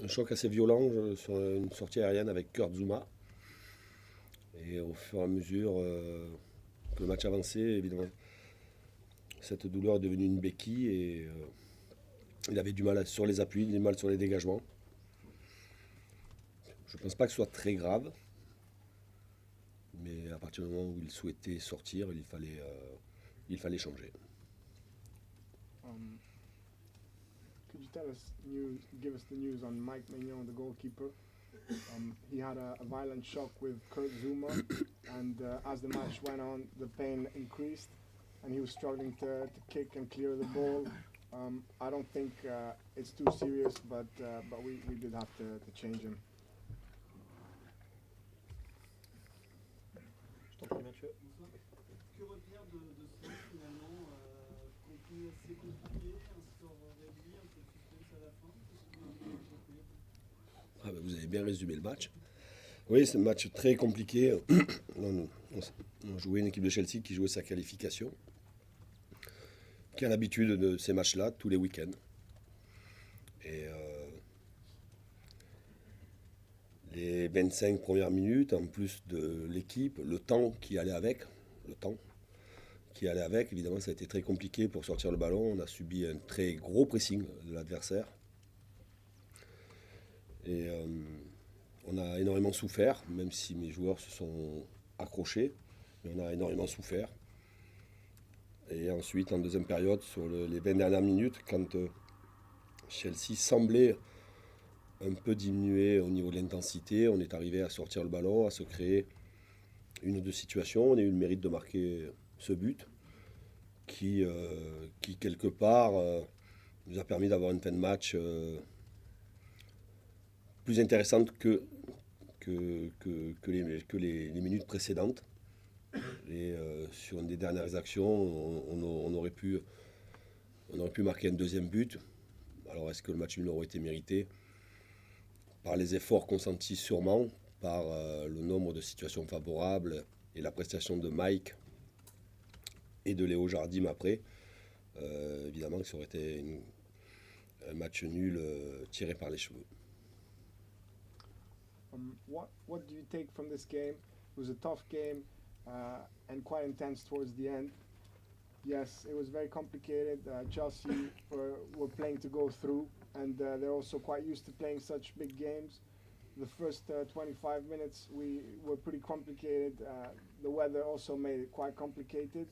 un choc assez violent sur une sortie aérienne avec Kurt Zouma. Et au fur et à mesure que le match avançait, évidemment, cette douleur est devenue une béquille et il avait du mal sur les appuis, du mal sur les dégagements. Je ne pense pas que ce soit très grave, mais à partir du moment où il souhaitait sortir, il fallait changer. Um, could you give us the news on Mike Maignan, the goalkeeper? He had a violent shock with Kurt Zuma, and as the match went on, the pain increased, and he was struggling to kick and clear the ball. I don't think it's too serious, but we did have to change him. Je t'en prie, Mathieu. Bonsoir. Que retenir de ce match finalement contenu assez compliqué, un score réduit, un peu de suspense à la fin. Qu'est-ce que vous en retenir? Ah ben, vous avez bien résumé le match. Oui, c'est un match très compliqué. On jouait une équipe de Chelsea qui jouait sa qualification, qui a l'habitude de ces matchs-là tous les week-ends. Et les 25 premières minutes, en plus de l'équipe, le temps qui allait avec, évidemment, ça a été très compliqué pour sortir le ballon. On a subi un très gros pressing de l'adversaire. Et on a énormément souffert, même si mes joueurs se sont accrochés, mais on a énormément souffert. Et ensuite, en deuxième période, sur les 20 dernières minutes, quand Chelsea semblait un peu diminuer au niveau de l'intensité, on est arrivé à sortir le ballon, à se créer une ou deux situations. On a eu le mérite de marquer ce but qui quelque part, nous a permis d'avoir une fin de match plus intéressante que les minutes précédentes. Et sur une des dernières actions, on aurait pu marquer un deuxième but. Alors est-ce que le match nul aurait été mérité? Par les efforts consentis sûrement, par le nombre de situations favorables et la prestation de Mike et de Léo Jardim après. Évidemment que ça aurait été un match nul tiré par les cheveux. What do you take from this game? It was a tough game and quite intense towards the end. Yes, it was very complicated. Chelsea were playing to go through, and they're also quite used to playing such big games. The first 25 minutes we were pretty complicated. The weather also made it quite complicated.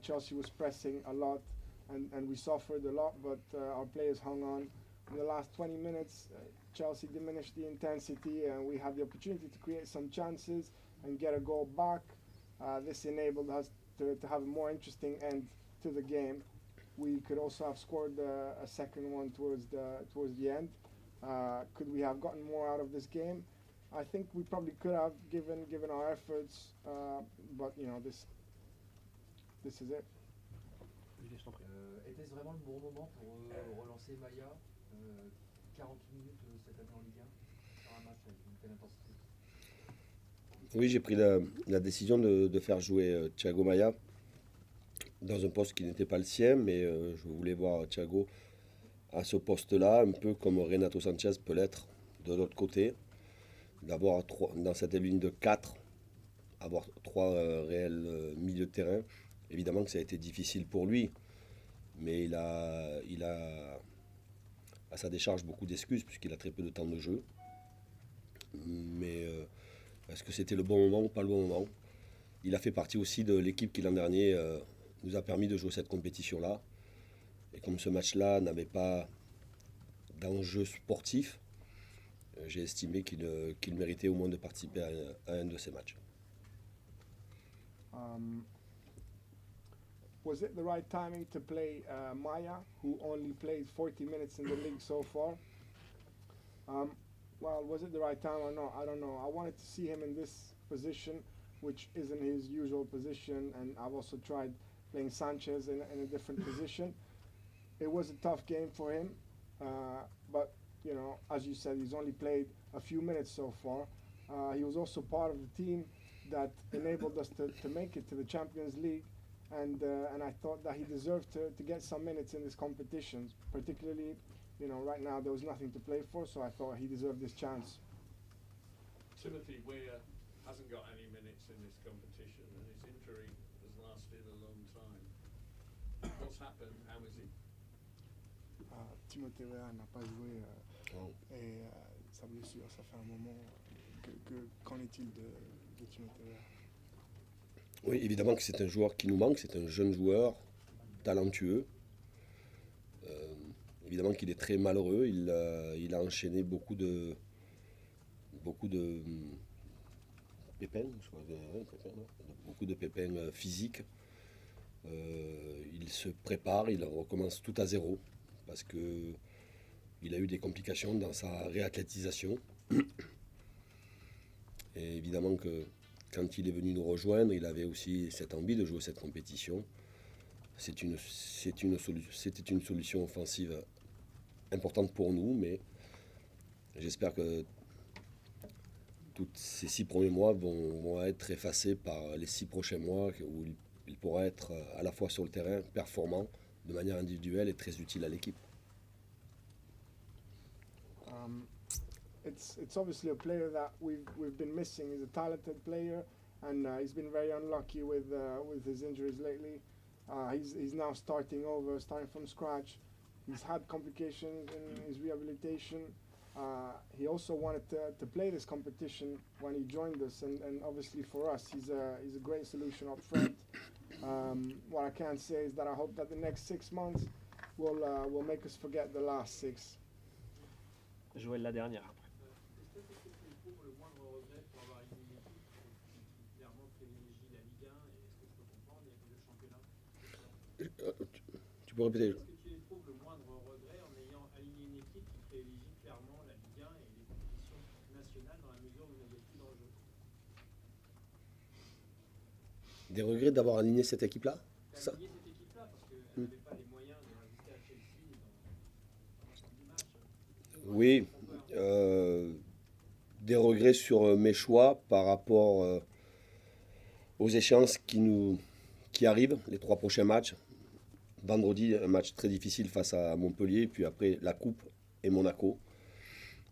Chelsea was pressing a lot, and we suffered a lot, but our players hung on. In the last 20 minutes, Chelsea diminished the intensity, and we had the opportunity to create some chances and get a goal back. This enabled us to have a more interesting end to the game. We could also have scored a second one towards the end. Could we have gotten more out of this game? I think we probably could have given our efforts, but you know this is it. Je t'en prie. Était-ce vraiment le bon moment pour relancer Maya 40 minutes cette année en Ligue 1 sur un match avec une telle intensité? Oui, j'ai pris la décision de faire jouer Thiago Maia dans un poste qui n'était pas le sien, mais je voulais voir Thiago à ce poste-là, un peu comme Renato Sanchez peut l'être de l'autre côté, d'avoir dans cette ligne de 4, avoir trois réels milieux de terrain. Évidemment que ça a été difficile pour lui, mais il a à sa décharge beaucoup d'excuses puisqu'il a très peu de temps de jeu. Mais est-ce que c'était le bon moment ou pas le bon moment? Il a fait partie aussi de l'équipe qui l'an dernier nous a permis de jouer cette compétition-là. Et comme ce match-là n'avait pas d'enjeu sportif, j'ai estimé qu'il méritait au moins de participer à un de ces matchs. Was it the right timing to play Maya, who only played 40 minutes in the league so far? Well, was it the right time or not? I don't know. I wanted to see him in this position, which isn't his usual position, and I've also tried playing Sanchez in a different position. It was a tough game for him, but you know, as you said, he's only played a few minutes so far. He was also part of the team that enabled us to make it to the Champions League, and I thought that he deserved to get some minutes in this competition, particularly you know, right now there was nothing to play for, so I thought he deserved this chance. Timothy Weir hasn't got any minutes in this competition and his injury has lasted a long time. What's happened? How is he? Timothée Weah n'a pas joué Oh. et sa blessure, ça fait un moment. Qu'en est-il de Timothée Weah? Oui, évidemment que c'est un joueur qui nous manque, c'est un jeune joueur talentueux. Évidemment qu'il est très malheureux, il a enchaîné beaucoup de pépins, je crois, beaucoup de pépins physiques. Il se prépare, il recommence tout à zéro parce que il a eu des complications dans sa réathlétisation. Et évidemment que quand il est venu nous rejoindre, il avait aussi cette envie de jouer cette compétition. C'était une solution offensive importante pour nous, mais j'espère que tous ces 6 premiers mois vont être effacés par les 6 prochains mois où il pourra être à la fois sur le terrain performant de manière individuelle et très utile à l'équipe. It's obviously a player that we've been missing. He's a talented player, and he's been very unlucky with his injuries lately. He's now starting from scratch. He's had complications in his rehabilitation. He also wanted to play this competition when he joined us, and obviously for us, he's a great solution up front. What I can say is that I hope that the next 6 months will make us forget the last 6. Joël la dernière. Est-ce que tu éprouves le moindre regret pour avoir une équipe qui clairement privilégie la Ligue 1 et est-ce que je peux comprendre et le championnat? Tu peux répéter? Est-ce que tu éprouves le moindre regret en ayant aligné une équipe qui privilégie clairement la Ligue 1 et les compétitions nationales dans la mesure où vous n'avez plus d'enjeu? Des regrets d'avoir aligné cette équipe-là? Ça. Aligner cette équipe-là parce qu'elle n'avait pas les moyens de résister à Chelsea dans l'ensemble du match. Oui, des regrets sur mes choix par rapport aux échéances qui arrivent, les 3 prochains matchs. Vendredi, un match très difficile face à Montpellier, puis après la Coupe et Monaco.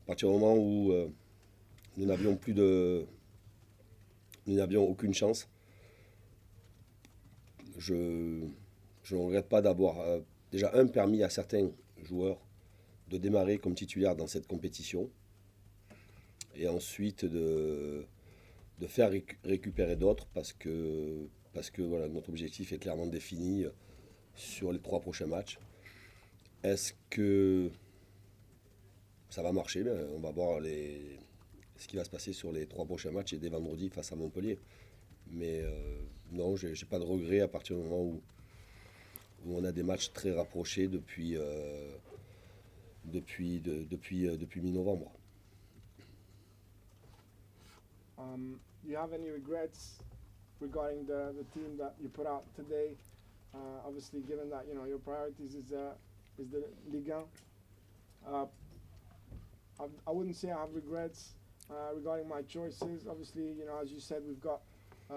À partir du moment où nous n'avions aucune chance, je ne regrette pas d'avoir déjà permis à certains joueurs de démarrer comme titulaire dans cette compétition et ensuite de faire récupérer d'autres parce que voilà, notre objectif est clairement défini sur les 3 prochains matchs. Est-ce que ça va marcher? On va voir ce qui va se passer sur les 3 prochains matchs et dès vendredi face à Montpellier. Mais non, j'ai pas de regret à partir du moment où on a des matchs très rapprochés depuis mi-novembre. Do you have any regrets regarding the team that you put out today? Obviously, given that your priorities is the Ligue 1. I wouldn't say I have regrets regarding my choices. Obviously, as you said, we've got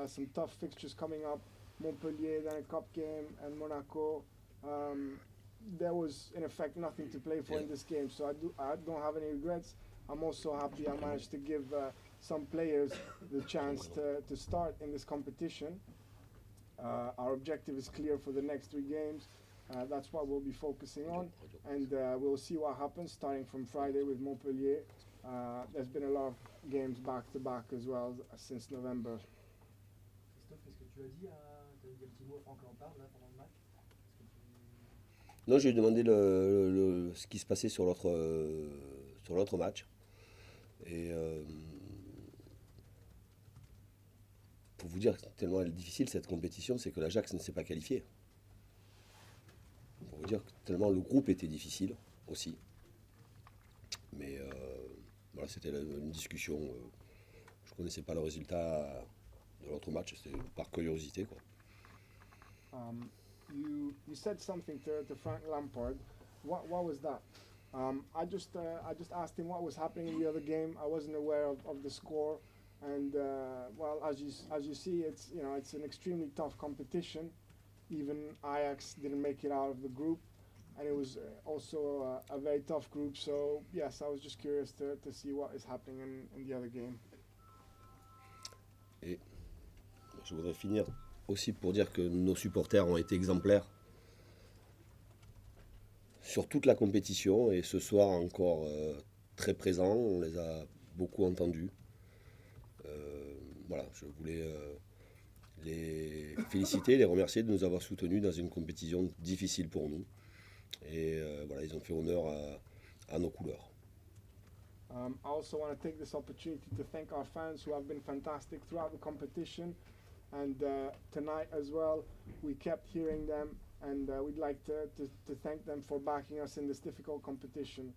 some tough fixtures coming up. Montpellier, then a cup game, and Monaco. There was, in effect, nothing to play for in this game, so I don't have any regrets. I'm also happy I managed to give some players the chance to start in this competition. Our objective is clear for the next 3 games. That's what we'll be focusing on, and we'll see what happens starting from Friday with Montpellier. There's been a lot of games back-to-back as well since November. Christophe, qu'est-ce que tu as dit tu as dit un petit mot à Franck Lampard là, pendant le match? Non, j'ai demandé ce qui se passait sur l'autre match. Et pour vous dire tellement elle est difficile cette compétition, c'est que l'Ajax ne s'est pas qualifié. Pour vous dire tellement le groupe était difficile aussi. Mais voilà, c'était une discussion. Je ne connaissais pas le résultat de l'autre match, c'était par curiosité, quoi. You said something to Frank Lampard. What was that? I just asked him what was happening in the other game. I wasn't aware of the score, and well, as you see, it's an extremely tough competition. Even Ajax didn't make it out of the group. and it was also a very tough group. So yes, I was just curious to see what is happening in the other game. Et je voudrais finir aussi pour dire que nos supporters ont été exemplaires sur toute la compétition et ce soir encore très présents, on les a beaucoup entendus. Voilà, je voulais les féliciter, les remercier de nous avoir soutenus dans une compétition difficile pour nous. Et voilà, ils ont fait honneur à nos couleurs. I also want to take this opportunity to thank our fans who have been fantastic throughout the competition, and tonight as well. We kept hearing them, and we'd like to thank them for backing us in this difficult competition.